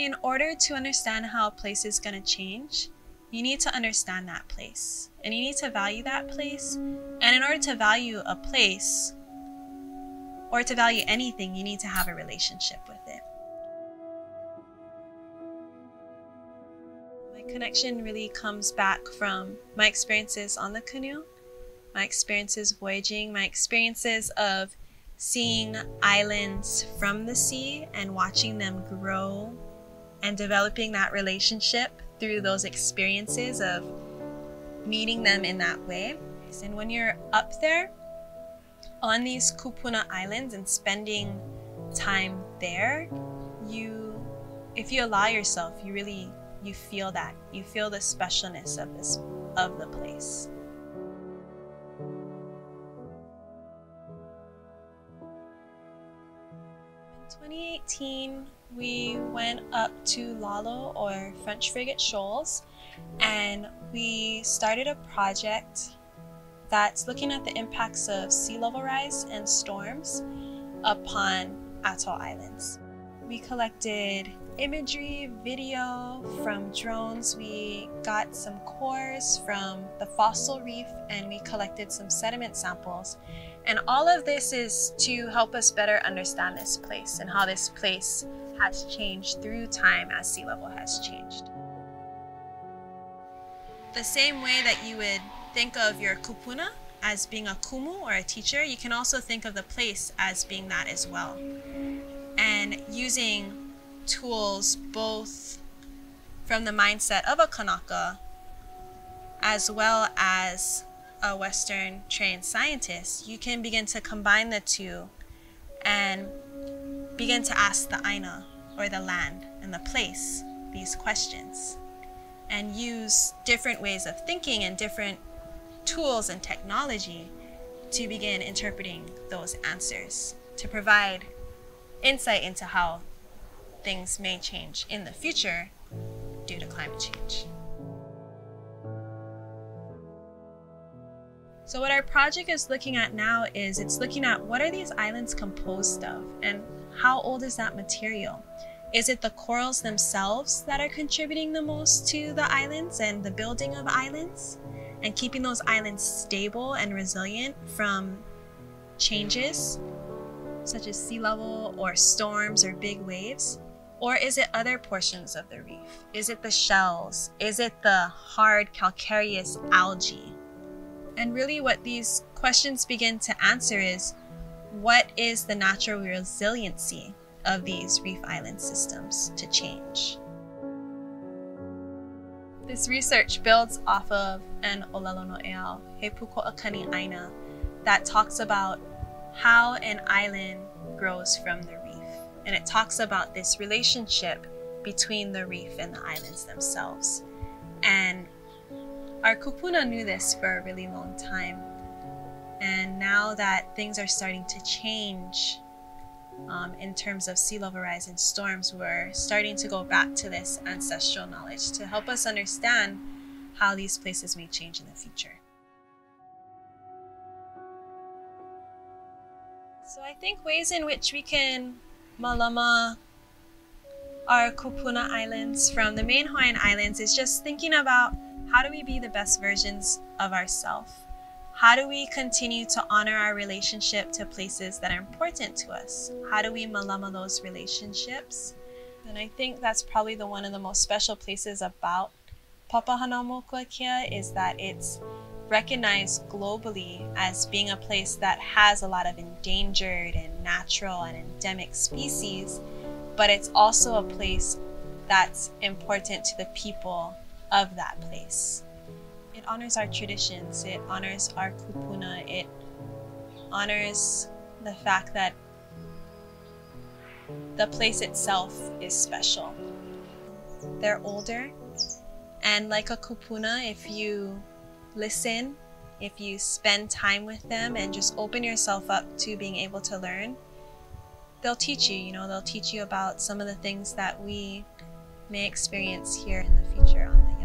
In order to understand how a place is going to change, you need to understand that place, and you need to value that place. And in order to value a place, or to value anything, you need to have a relationship with it. My connection really comes back from my experiences on the canoe, my experiences voyaging, my experiences of seeing islands from the sea and watching them grow and developing that relationship through those experiences of meeting them in that way. And when you're up there on these Kupuna islands and spending time there, if you allow yourself, you feel that. You feel the specialness of the place. In 2018, we went up to Lalo, or French Frigate Shoals, and we started a project that's looking at the impacts of sea level rise and storms upon atoll islands. We collected imagery, video from drones. We got some cores from the fossil reef, and we collected some sediment samples. And all of this is to help us better understand this place and how this place has changed through time as sea level has changed. The same way that you would think of your kupuna as being a kumu or a teacher, you can also think of the place as being that as well. And using tools both from the mindset of a Kanaka as well as a Western trained scientist, you can begin to combine the two and begin to ask the aina, or the land and the place, these questions, and use different ways of thinking and different tools and technology to begin interpreting those answers, to provide insight into how things may change in the future due to climate change. So what our project is looking at now is it's looking at what are these islands composed of, and how old is that material? Is it the corals themselves that are contributing the most to the islands and the building of islands and keeping those islands stable and resilient from changes such as sea level or storms or big waves? Or is it other portions of the reef? Is it the shells? Is it the hard calcareous algae? And really what these questions begin to answer is, what is the natural resiliency of these reef island systems to change? This research builds off of an olelo no eau, he puko'akani aina, that talks about how an island grows from the reef. And it talks about this relationship between the reef and the islands themselves. And our kupuna knew this for a really long time. And now that things are starting to change in terms of sea level rise and storms, we're starting to go back to this ancestral knowledge to help us understand how these places may change in the future. So I think ways in which we can malama our Kupuna Islands from the main Hawaiian Islands is just thinking about, how do we be the best versions of ourselves? How do we continue to honor our relationship to places that are important to us? How do we malama those relationships? And I think that's probably one of the most special places about Papahānaumokuākea, is that it's recognized globally as being a place that has a lot of endangered and natural and endemic species, but it's also a place that's important to the people of that place. It honors our traditions, it honors our kupuna, it honors the fact that the place itself is special. They're older, and like a kupuna, if you listen, if you spend time with them and just open yourself up to being able to learn, they'll teach you, they'll teach you about some of the things that we may experience here in the future on the